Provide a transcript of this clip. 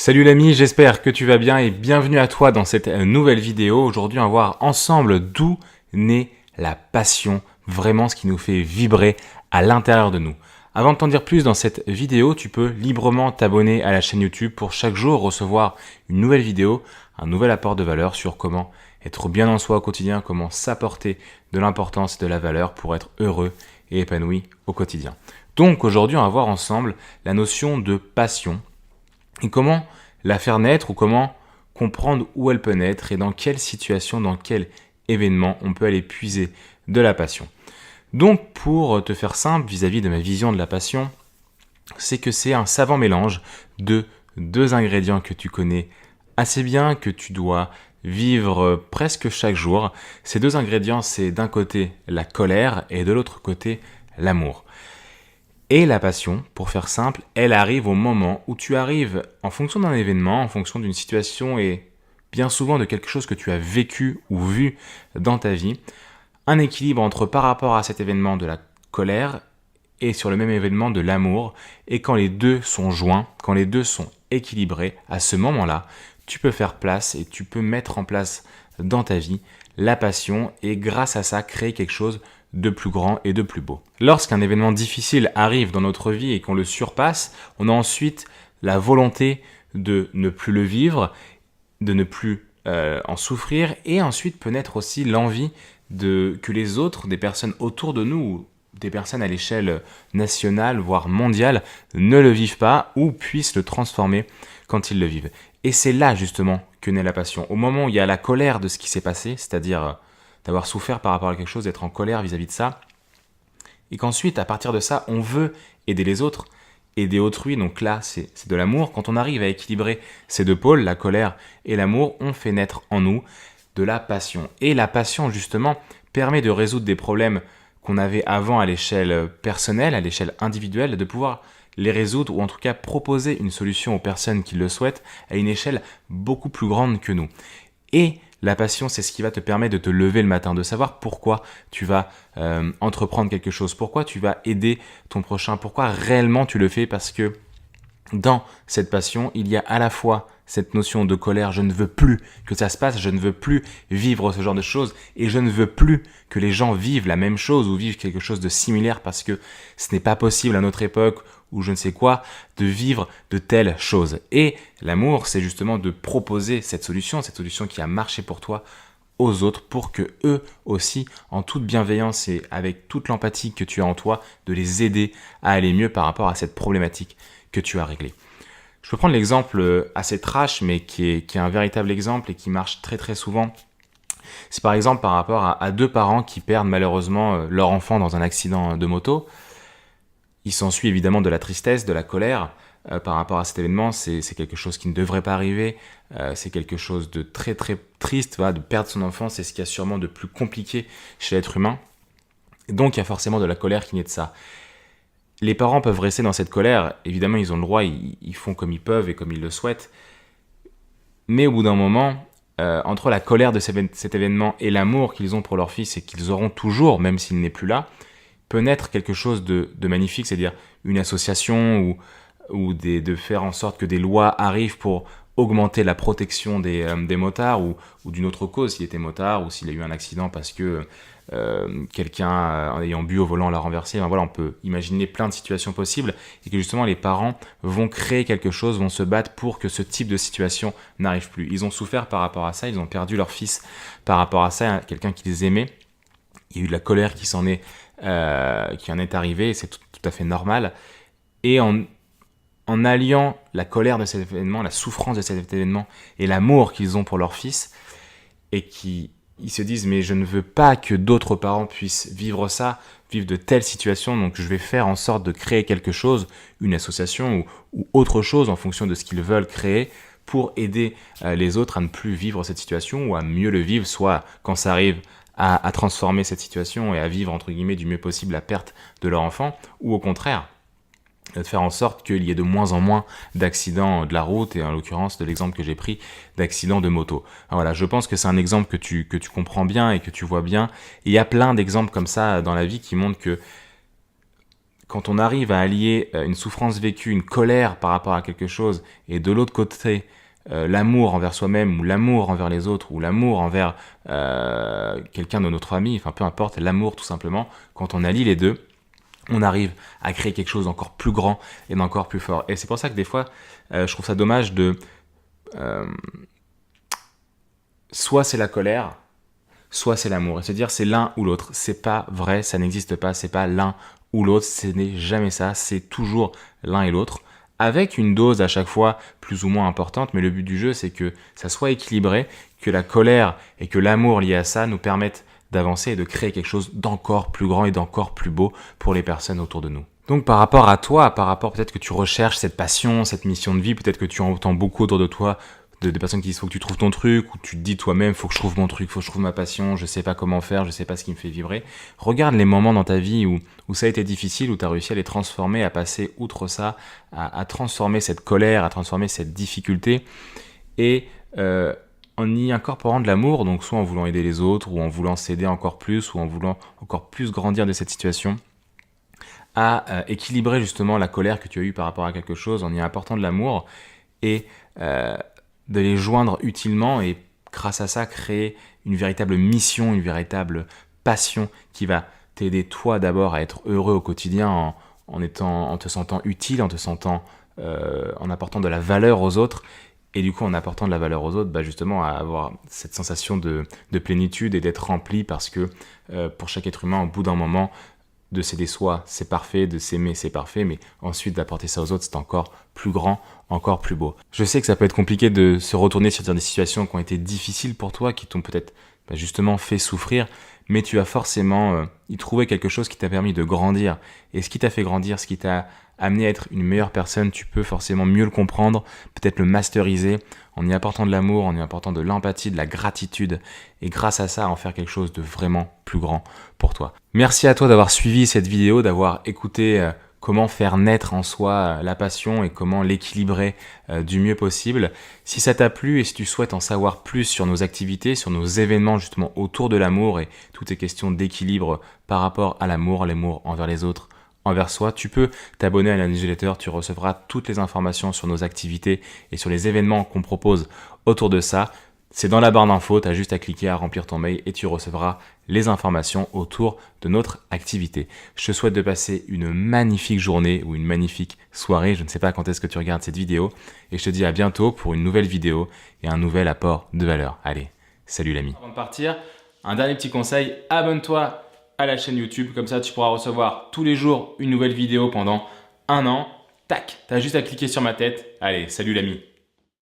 Salut l'ami, j'espère que tu vas bien et bienvenue à toi dans cette nouvelle vidéo. Aujourd'hui, on va voir ensemble d'où naît la passion, vraiment ce qui nous fait vibrer à l'intérieur de nous. Avant de t'en dire plus dans cette vidéo, tu peux librement t'abonner à la chaîne YouTube pour chaque jour recevoir une nouvelle vidéo, un nouvel apport de valeur sur comment être bien en soi au quotidien, comment s'apporter de l'importance et de la valeur pour être heureux et épanoui au quotidien. Donc aujourd'hui, on va voir ensemble la notion de passion et comment la faire naître ou comment comprendre où elle peut naître et dans quelle situation, dans quel événement on peut aller puiser de la passion. Donc pour te faire simple vis-à-vis de ma vision de la passion, c'est que c'est un savant mélange de deux ingrédients que tu connais assez bien, que tu dois vivre presque chaque jour. Ces deux ingrédients, c'est d'un côté la colère et de l'autre côté l'amour. Et la passion, pour faire simple, elle arrive au moment où tu arrives, en fonction d'un événement, en fonction d'une situation et bien souvent de quelque chose que tu as vécu ou vu dans ta vie, un équilibre entre par rapport à cet événement de la colère et sur le même événement de l'amour. Et quand les deux sont joints, quand les deux sont équilibrés, à ce moment-là, tu peux faire place et tu peux mettre en place dans ta vie la passion et grâce à ça créer quelque chose de plus grand et de plus beau. Lorsqu'un événement difficile arrive dans notre vie et qu'on le surpasse, on a ensuite la volonté de ne plus le vivre, de ne plus en souffrir et ensuite peut naître aussi l'envie que les autres, des personnes autour de nous, des personnes à l'échelle nationale, voire mondiale, ne le vivent pas ou puissent le transformer quand ils le vivent. Et c'est là justement que naît la passion. Au moment où il y a la colère de ce qui s'est passé, c'est-à-dire d'avoir souffert par rapport à quelque chose, d'être en colère vis-à-vis de ça, et qu'ensuite, à partir de ça, on veut aider les autres, aider autrui, donc là, c'est de l'amour. Quand on arrive à équilibrer ces deux pôles, la colère et l'amour, on fait naître en nous de la passion. Et la passion, justement, permet de résoudre des problèmes qu'on avait avant à l'échelle personnelle, à l'échelle individuelle, de pouvoir les résoudre ou en tout cas proposer une solution aux personnes qui le souhaitent à une échelle beaucoup plus grande que nous. Et la passion, c'est ce qui va te permettre de te lever le matin, de savoir pourquoi tu vas entreprendre quelque chose, pourquoi tu vas aider ton prochain, pourquoi réellement tu le fais, parce que dans cette passion, il y a à la fois cette notion de colère, je ne veux plus que ça se passe, je ne veux plus vivre ce genre de choses et je ne veux plus que les gens vivent la même chose ou vivent quelque chose de similaire parce que ce n'est pas possible à notre époque ou je ne sais quoi de vivre de telles choses. Et l'amour, c'est justement de proposer cette solution qui a marché pour toi aux autres pour que eux aussi, en toute bienveillance et avec toute l'empathie que tu as en toi, de les aider à aller mieux par rapport à cette problématique que tu as réglée. Je peux prendre l'exemple assez trash, mais qui est un véritable exemple et qui marche très très souvent. C'est par exemple par rapport à deux parents qui perdent malheureusement leur enfant dans un accident de moto. Il s'ensuit évidemment de la tristesse, de la colère par rapport à cet événement. C'est quelque chose qui ne devrait pas arriver. C'est quelque chose de très très triste, de perdre son enfant. C'est ce qu'il y a sûrement de plus compliqué chez l'être humain. Et donc il y a forcément de la colère qui naît de ça. Les parents peuvent rester dans cette colère, évidemment ils ont le droit, ils font comme ils peuvent et comme ils le souhaitent, mais au bout d'un moment, entre la colère de cet événement et l'amour qu'ils ont pour leur fils et qu'ils auront toujours, même s'il n'est plus là, peut naître quelque chose de magnifique, c'est-à-dire une association ou de faire en sorte que des lois arrivent pour augmenter la protection des motards ou d'une autre cause, s'il était motard ou s'il a eu un accident parce que quelqu'un en ayant bu au volant l'a renversé. Voilà, on peut imaginer plein de situations possibles et que justement les parents vont créer quelque chose, vont se battre pour que ce type de situation n'arrive plus. Ils ont souffert par rapport à ça, ils ont perdu leur fils par rapport à ça, quelqu'un qu'ils aimaient. Il y a eu de la colère qui en est arrivée et c'est tout à fait normal. Et en alliant la colère de cet événement, la souffrance de cet événement et l'amour qu'ils ont pour leur fils et ils se disent mais je ne veux pas que d'autres parents puissent vivre ça, vivre de telles situations, donc je vais faire en sorte de créer quelque chose, une association ou autre chose en fonction de ce qu'ils veulent créer pour aider les autres à ne plus vivre cette situation ou à mieux le vivre, soit quand ça arrive à transformer cette situation et à vivre entre guillemets du mieux possible la perte de leur enfant, ou au contraire de faire en sorte qu'il y ait de moins en moins d'accidents de la route, et en l'occurrence de l'exemple que j'ai pris d'accidents de moto. Alors voilà, je pense que c'est un exemple que tu comprends bien et que tu vois bien. Et il y a plein d'exemples comme ça dans la vie qui montrent que quand on arrive à allier une souffrance vécue, une colère par rapport à quelque chose, et de l'autre côté, l'amour envers soi-même, ou l'amour envers les autres, ou l'amour envers quelqu'un de notre famille, enfin peu importe, l'amour tout simplement, quand on allie les deux, on arrive à créer quelque chose d'encore plus grand et d'encore plus fort. Et c'est pour ça que des fois, je trouve ça dommage de... soit c'est la colère, soit c'est l'amour. Et se dire c'est l'un ou l'autre. C'est pas vrai, ça n'existe pas, c'est pas l'un ou l'autre, ce n'est jamais ça, c'est toujours l'un et l'autre. Avec une dose à chaque fois plus ou moins importante, mais le but du jeu c'est que ça soit équilibré, que la colère et que l'amour lié à ça nous permettent d'avancer et de créer quelque chose d'encore plus grand et d'encore plus beau pour les personnes autour de nous. Donc par rapport à toi, par rapport peut-être que tu recherches cette passion, cette mission de vie, peut-être que tu entends beaucoup autour de toi des personnes qui disent faut que tu trouves ton truc, ou tu te dis toi-même faut que je trouve mon truc, faut que je trouve ma passion, je sais pas comment faire, je sais pas ce qui me fait vibrer. Regarde les moments dans ta vie où ça a été difficile, où tu as réussi à les transformer, à passer outre ça, à transformer cette colère, à transformer cette difficulté, et en y incorporant de l'amour, donc soit en voulant aider les autres, ou en voulant s'aider encore plus, ou en voulant encore plus grandir de cette situation, à équilibrer justement la colère que tu as eue par rapport à quelque chose en y apportant de l'amour, et de les joindre utilement, et grâce à ça créer une véritable mission, une véritable passion qui va t'aider toi d'abord à être heureux au quotidien en te sentant utile, en te sentant en apportant de la valeur aux autres. Et du coup, en apportant de la valeur aux autres, bah justement, à avoir cette sensation de plénitude et d'être rempli, parce que pour chaque être humain, au bout d'un moment, de s'aider soi, c'est parfait, de s'aimer, c'est parfait, mais ensuite d'apporter ça aux autres, c'est encore plus grand, encore plus beau. Je sais que ça peut être compliqué de se retourner sur des situations qui ont été difficiles pour toi, qui t'ont peut-être justement fait souffrir, mais tu as forcément y trouvé quelque chose qui t'a permis de grandir. Et ce qui t'a fait grandir, ce qui t'a amené à être une meilleure personne, tu peux forcément mieux le comprendre, peut-être le masteriser, en y apportant de l'amour, en y apportant de l'empathie, de la gratitude, et grâce à ça, en faire quelque chose de vraiment plus grand pour toi. Merci à toi d'avoir suivi cette vidéo, d'avoir écouté comment faire naître en soi la passion et comment l'équilibrer du mieux possible. Si ça t'a plu et si tu souhaites en savoir plus sur nos activités, sur nos événements justement autour de l'amour et toutes ces questions d'équilibre par rapport à l'amour envers les autres, envers soi, tu peux t'abonner à la newsletter, tu recevras toutes les informations sur nos activités et sur les événements qu'on propose autour de ça. C'est dans la barre d'infos, tu as juste à cliquer, à remplir ton mail et tu recevras les informations autour de notre activité. Je te souhaite de passer une magnifique journée ou une magnifique soirée, je ne sais pas quand est-ce que tu regardes cette vidéo, et je te dis à bientôt pour une nouvelle vidéo et un nouvel apport de valeur. Allez, salut l'ami. Avant de partir, un dernier petit conseil, abonne-toi à la chaîne YouTube, comme ça tu pourras recevoir tous les jours une nouvelle vidéo pendant un an. Tac, tu as juste à cliquer sur ma tête. Allez, salut l'ami.